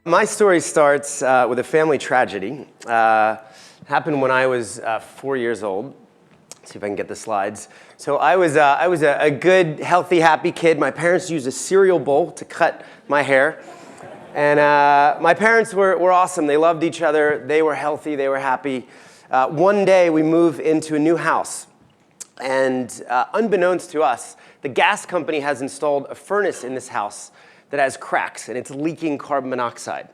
My story starts with a family tragedy. Happened when I was 4 years old. Let's see if I can get the slides. So I was a good, healthy, happy kid. My parents used a cereal bowl to cut my hair. And my parents were awesome. They loved each other. They were healthy. They were happy. One day, we moved into a new house. And unbeknownst to us, the gas company has installed a furnace in this house that has cracks, and it's leaking carbon monoxide.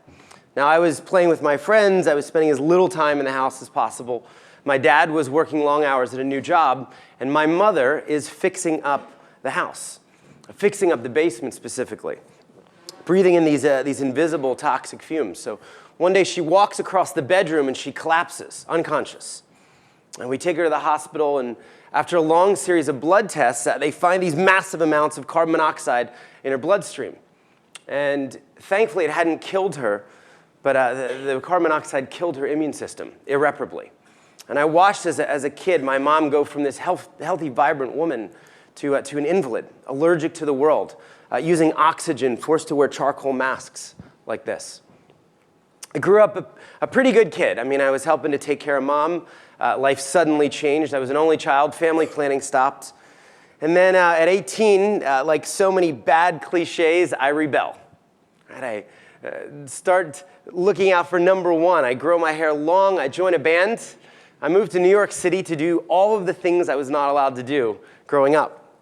Now, I was playing with my friends. I was spending as little time in the house as possible. My dad was working long hours at a new job, and my mother is fixing up the house, fixing up the basement specifically, breathing in these invisible toxic fumes. So one day she walks across the bedroom and she collapses, unconscious. And we take her to the hospital, and after a long series of blood tests, they find these massive amounts of carbon monoxide in her bloodstream. And thankfully, it hadn't killed her, but the carbon monoxide killed her immune system irreparably. And I watched as a kid my mom go from this healthy, vibrant woman to an invalid, allergic to the world, using oxygen, forced to wear charcoal masks like this. I grew up a pretty good kid. I mean, I was helping to take care of mom. Life suddenly changed. I was an only child. Family planning stopped. And then at 18, like so many bad cliches, I rebel. Right? I start looking out for number one. I grow my hair long. I join a band. I moved to New York City to do all of the things I was not allowed to do growing up.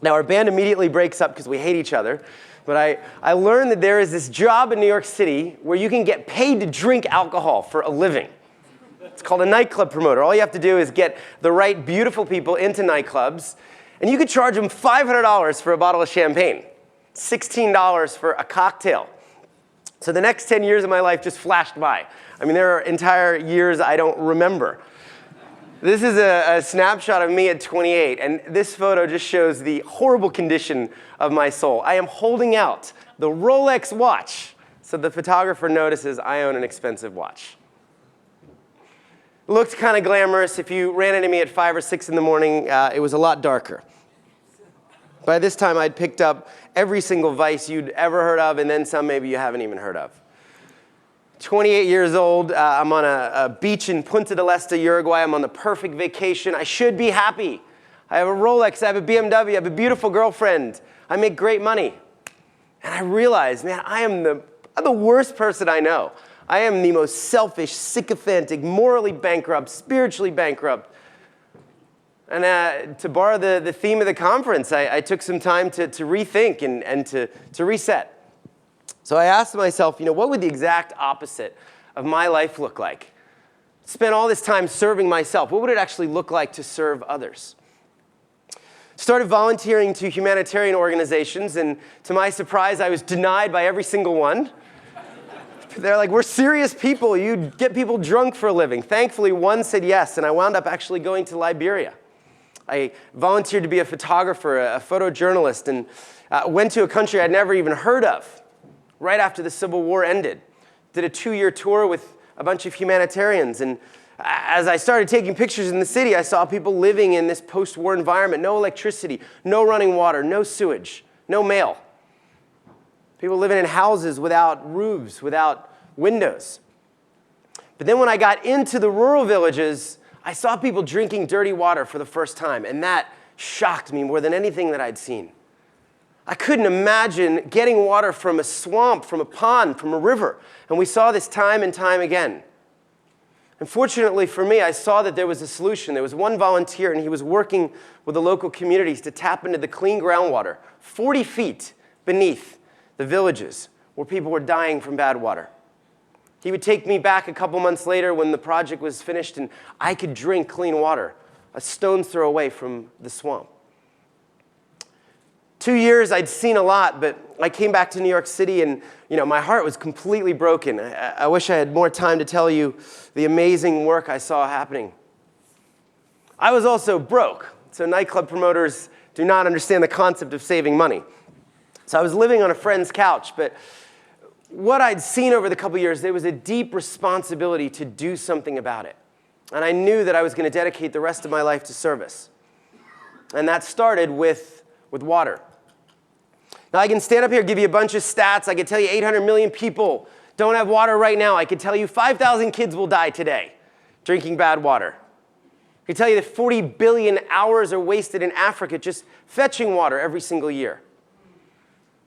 Now, our band immediately breaks up because we hate each other. But I learned that there is this job in New York City where you can get paid to drink alcohol for a living. It's called a nightclub promoter. All you have to do is get the right beautiful people into nightclubs, and you could charge them $500 for a bottle of champagne, $16 for a cocktail. So the next 10 years of my life just flashed by. I mean, there are entire years I don't remember. This is a snapshot of me at 28, and this photo just shows the horrible condition of my soul. I am holding out the Rolex watch, so the photographer notices I own an expensive watch. Looked kind of glamorous. If you ran into me at 5 or 6 in the morning, it was a lot darker. By this time, I'd picked up every single vice you'd ever heard of, and then some maybe you haven't even heard of. 28 years old, I'm on a beach in Punta del Este, Uruguay. I'm on the perfect vacation. I should be happy. I have a Rolex, I have a BMW, I have a beautiful girlfriend. I make great money. And I realized, man, I'm the worst person I know. I am the most selfish, sycophantic, morally bankrupt, spiritually bankrupt. And to borrow the theme of the conference, I took some time to rethink and to reset. So I asked myself, what would the exact opposite of my life look like? Spent all this time serving myself. What would it actually look like to serve others? Started volunteering to humanitarian organizations, and to my surprise, I was denied by every single one. They're like, we're serious people. You get people drunk for a living. Thankfully, one said yes, and I wound up actually going to Liberia. I volunteered to be a photographer, a photojournalist, and went to a country I'd never even heard of right after the Civil War ended. Did a 2-year tour with a bunch of humanitarians, and as I started taking pictures in the city, I saw people living in this post-war environment. No electricity, no running water, no sewage, no mail. People living in houses without roofs, without windows. But then when I got into the rural villages, I saw people drinking dirty water for the first time, and that shocked me more than anything that I'd seen. I couldn't imagine getting water from a swamp, from a pond, from a river, and we saw this time and time again. And fortunately for me, I saw that there was a solution. There was one volunteer, and he was working with the local communities to tap into the clean groundwater 40 feet beneath the villages where people were dying from bad water. He would take me back a couple months later when the project was finished, and I could drink clean water a stone's throw away from the swamp. 2 years, I'd seen a lot, but I came back to New York City, and my heart was completely broken. I wish I had more time to tell you the amazing work I saw happening. I was also broke, so nightclub promoters do not understand the concept of saving money. So I was living on a friend's couch, but what I'd seen over the couple years, there was a deep responsibility to do something about it. And I knew that I was going to dedicate the rest of my life to service. And that started with water. Now, I can stand up here and give you a bunch of stats. I can tell you 800 million people don't have water right now, I could tell you 5,000 kids will die today drinking bad water. I can tell you that 40 billion hours are wasted in Africa just fetching water every single year.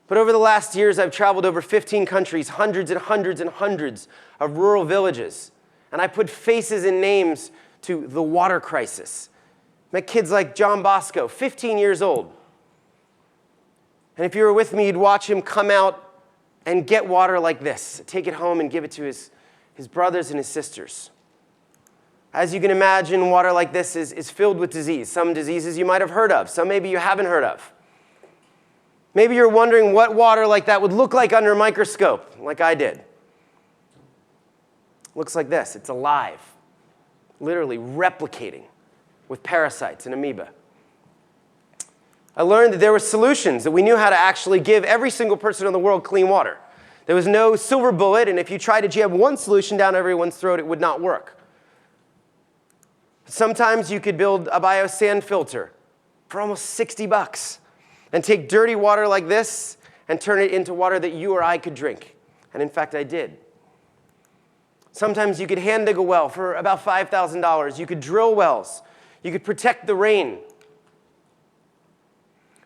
But over the last years, I've traveled over 15 countries, hundreds and hundreds and hundreds of rural villages, and I put faces and names to the water crisis. Met kids like John Bosco, 15 years old. And if you were with me, you'd watch him come out and get water like this, take it home and give it to his brothers and his sisters. As you can imagine, water like this is filled with disease. Some diseases you might have heard of, some maybe you haven't heard of. Maybe you're wondering what water like that would look like under a microscope, like I did. Looks like this. It's alive, literally replicating with parasites and amoeba. I learned that there were solutions, that we knew how to actually give every single person in the world clean water. There was no silver bullet, and if you tried to jam one solution down everyone's throat, it would not work. Sometimes you could build a biosand filter for almost $60 and take dirty water like this and turn it into water that you or I could drink. And in fact, I did. Sometimes you could hand dig a well for about $5,000. You could drill wells. You could protect the rain.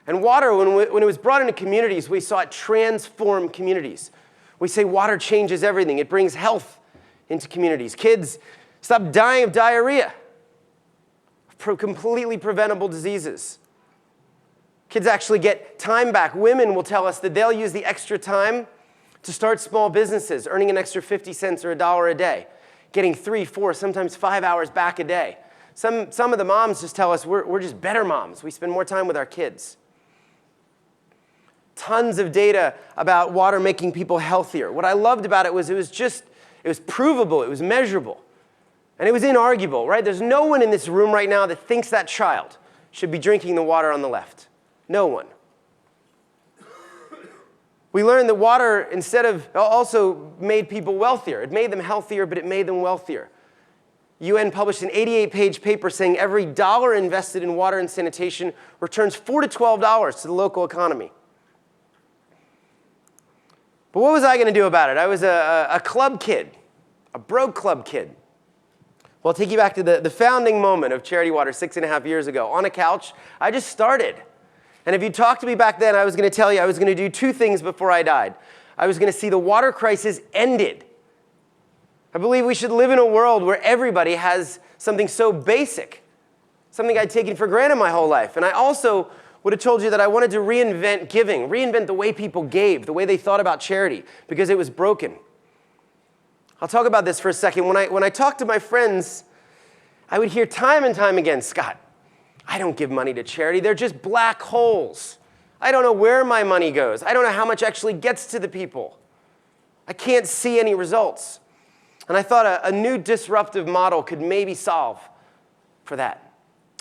And water, when it was brought into communities, we saw it transform communities. We say water changes everything. It brings health into communities. Kids stop dying of diarrhea, completely preventable diseases. Kids actually get time back. Women will tell us that they'll use the extra time to start small businesses, earning an extra 50 cents or $1 a day, getting 3, 4, sometimes 5 hours back a day. Some of the moms just tell us we're just better moms. We spend more time with our kids. Tons of data about water making people healthier. What I loved about it was it was provable, it was measurable, and it was inarguable, right? There's no one in this room right now that thinks that child should be drinking the water on the left. No one. We learned that water instead of also made people wealthier. It made them healthier, but it made them wealthier. UN published an 88-page paper saying every dollar invested in water and sanitation returns $4 to $12 to the local economy. But what was I going to do about it? I was a club kid, a broke club kid. Well, I'll take you back to the founding moment of Charity Water 6.5 years ago. On a couch, I just started. And if you talked to me back then, I was going to tell you I was going to do 2 things before I died. I was going to see the water crisis ended. I believe we should live in a world where everybody has something so basic, something I'd taken for granted my whole life. And I also would have told you that I wanted to reinvent giving, reinvent the way people gave, the way they thought about charity, because it was broken. I'll talk about this for a second. When I talk to my friends, I would hear time and time again, Scott, I don't give money to charity. They're just black holes. I don't know where my money goes. I don't know how much actually gets to the people. I can't see any results. And I thought a new disruptive model could maybe solve for that.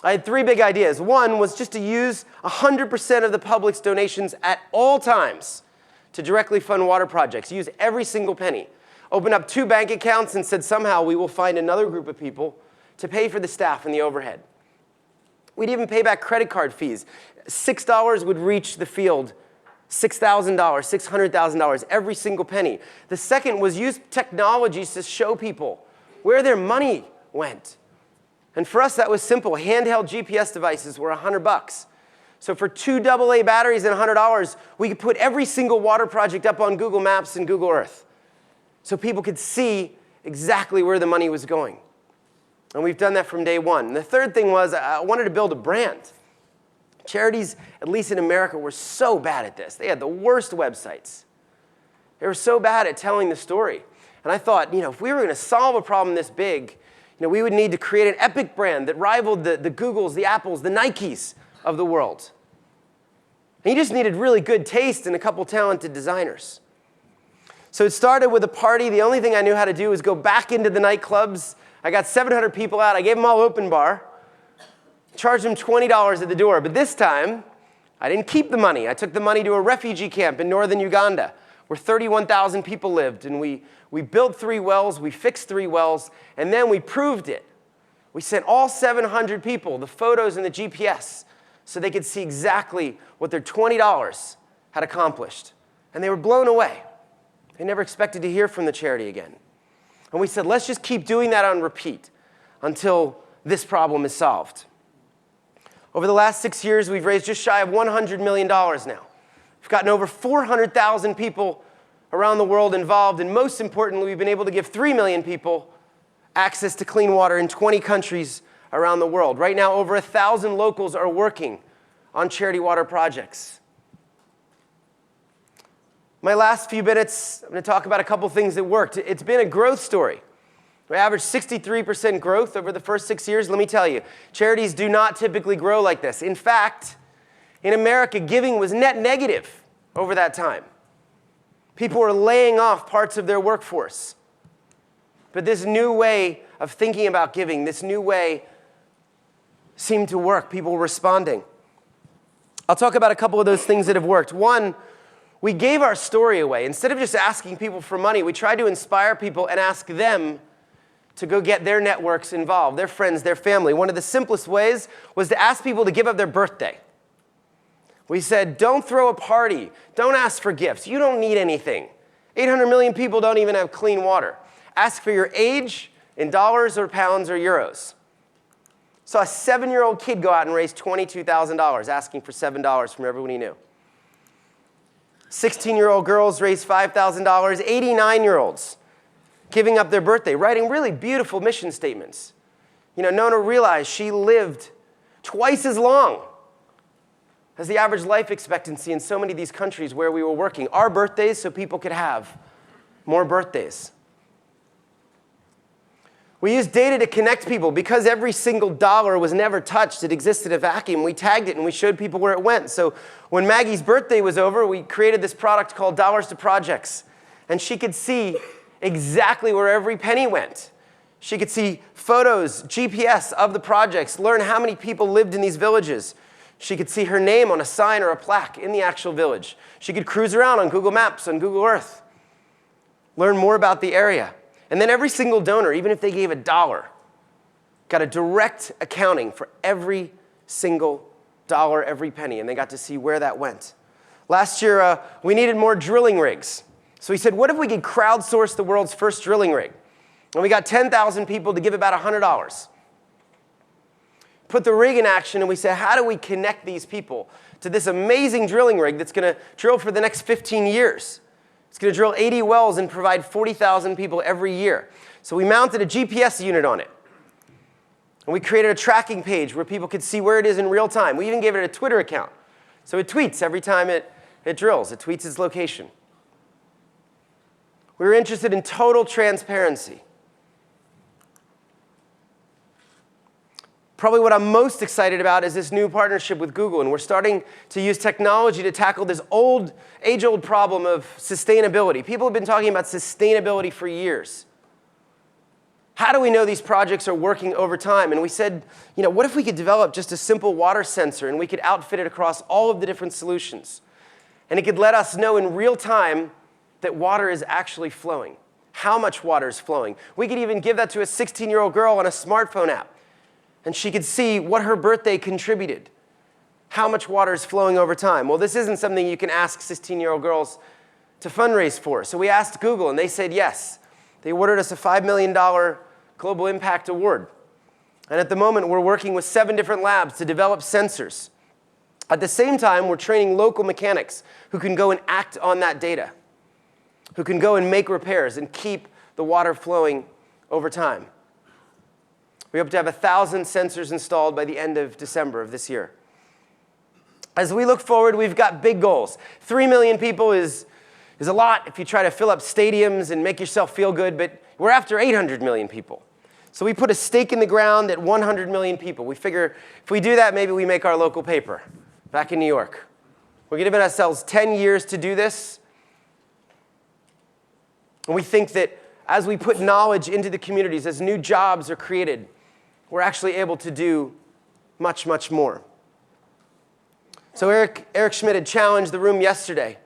I had 3 big ideas. One was just to use 100% of the public's donations at all times to directly fund water projects. Use every single penny. Open up 2 bank accounts and said somehow we will find another group of people to pay for the staff and the overhead. We'd even pay back credit card fees. $6 would reach the field, $6,000, $600,000, every single penny. The second was use technologies to show people where their money went. And for us, that was simple. Handheld GPS devices were $100. So for 2 AA batteries and $100, we could put every single water project up on Google Maps and Google Earth so people could see exactly where the money was going. And we've done that from day one. And the third thing was I wanted to build a brand. Charities, at least in America, were so bad at this. They had the worst websites. They were so bad at telling the story. And I thought, if we were going to solve a problem this big, we would need to create an epic brand that rivaled the Googles, the Apples, the Nikes of the world. And you just needed really good taste and a couple talented designers. So it started with a party. The only thing I knew how to do was go back into the nightclubs. I got 700 people out. I gave them all open bar. Charged them $20 at the door. But this time, I didn't keep the money. I took the money to a refugee camp in northern Uganda where 31,000 people lived. And we built 3 wells. We fixed 3 wells. And then we proved it. We sent all 700 people the photos and the GPS so they could see exactly what their $20 had accomplished. And they were blown away. They never expected to hear from the charity again. And we said, let's just keep doing that on repeat until this problem is solved. Over the last 6 years, we've raised just shy of $100 million now. We've gotten over 400,000 people around the world involved, and most importantly, we've been able to give 3 million people access to clean water in 20 countries around the world. Right now, over 1,000 locals are working on charity water projects. My last few minutes, I'm going to talk about a couple things that worked. It's been a growth story. We averaged 63% growth over the first 6 years. Let me tell you, charities do not typically grow like this. In fact, in America, giving was net negative over that time. People were laying off parts of their workforce. But this new way of thinking about giving, this new way seemed to work. People were responding. I'll talk about a couple of those things that have worked. One, we gave our story away. Instead of just asking people for money, we tried to inspire people and ask them to go get their networks involved, their friends, their family. One of the simplest ways was to ask people to give up their birthday. We said, don't throw a party. Don't ask for gifts. You don't need anything. 800 million people don't even have clean water. Ask for your age in dollars or pounds or euros. Saw a 7-year-old kid go out and raise $22,000, asking for $7 from everyone he knew. 16-year-old girls raised $5,000. 89-year-olds giving up their birthday, writing really beautiful mission statements. You know, Nona realized she lived twice as long as the average life expectancy in so many of these countries where we were working. Our birthdays so people could have more birthdays. We used data to connect people. Because every single dollar was never touched, it existed in a vacuum. We tagged it and we showed people where it went. So when Maggie's birthday was over, we created this product called Dollars to Projects. And she could see exactly where every penny went. She could see photos, GPS of the projects, learn how many people lived in these villages. She could see her name on a sign or a plaque in the actual village. She could cruise around on Google Maps, on Google Earth, learn more about the area. And then every single donor, even if they gave $1, got a direct accounting for every single dollar, every penny, and they got to see where that went. Last year, we needed more drilling rigs. So we said, what if we could crowdsource the world's first drilling rig? And we got 10,000 people to give about $100. Put the rig in action, and we said, how do we connect these people to this amazing drilling rig that's going to drill for the next 15 years? It's going to drill 80 wells and provide 40,000 people every year. So we mounted a GPS unit on it. And we created a tracking page where people could see where it is in real time. We even gave it a Twitter account. So it tweets every time it drills. It tweets its location. We were interested in total transparency. Probably what I'm most excited about is this new partnership with Google, and we're starting to use technology to tackle this age-old problem of sustainability. People have been talking about sustainability for years. How do we know these projects are working over time? And we said, you know, what if we could develop just a simple water sensor and we could outfit it across all of the different solutions? And it could let us know in real time that water is actually flowing, how much water is flowing. We could even give that to a 16-year-old girl on a smartphone app. And she could see what her birthday contributed, how much water is flowing over time. Well, this isn't something you can ask 16-year-old girls to fundraise for. So we asked Google, and they said yes. They awarded us a $5 million Global Impact Award. And at the moment, we're working with 7 different labs to develop sensors. At the same time, we're training local mechanics who can go and act on that data, who can go and make repairs and keep the water flowing over time. We hope to have 1,000 sensors installed by the end of December of this year. As we look forward, we've got big goals. 3 million people is a lot if you try to fill up stadiums and make yourself feel good, but we're after 800 million people. So we put a stake in the ground at 100 million people. We figure if we do that, maybe we make our local paper back in New York. We're giving ourselves 10 years to do this. And we think that as we put knowledge into the communities, as new jobs are created, we're actually able to do much, much more. So Eric Schmidt had challenged the room yesterday.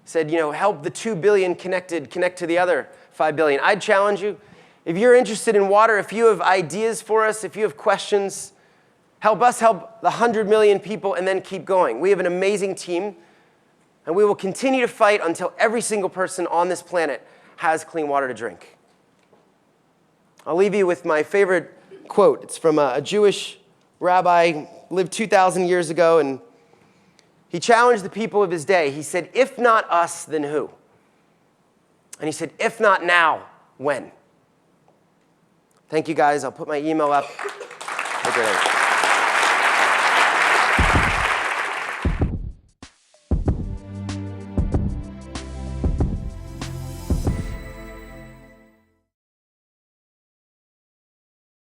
Said, you know, help the 2 billion connect to the other 5 billion. I'd challenge you, if you're interested in water, if you have ideas for us, if you have questions, help us help the 100 million people and then keep going. We have an amazing team. And we will continue to fight until every single person on this planet has clean water to drink. I'll leave you with my favorite quote. It's from a Jewish rabbi, lived 2,000 years ago, and he challenged the people of his day. He said, if not us, then who? And he said, if not now, when? Thank you, guys. I'll put my email up. Have a great night.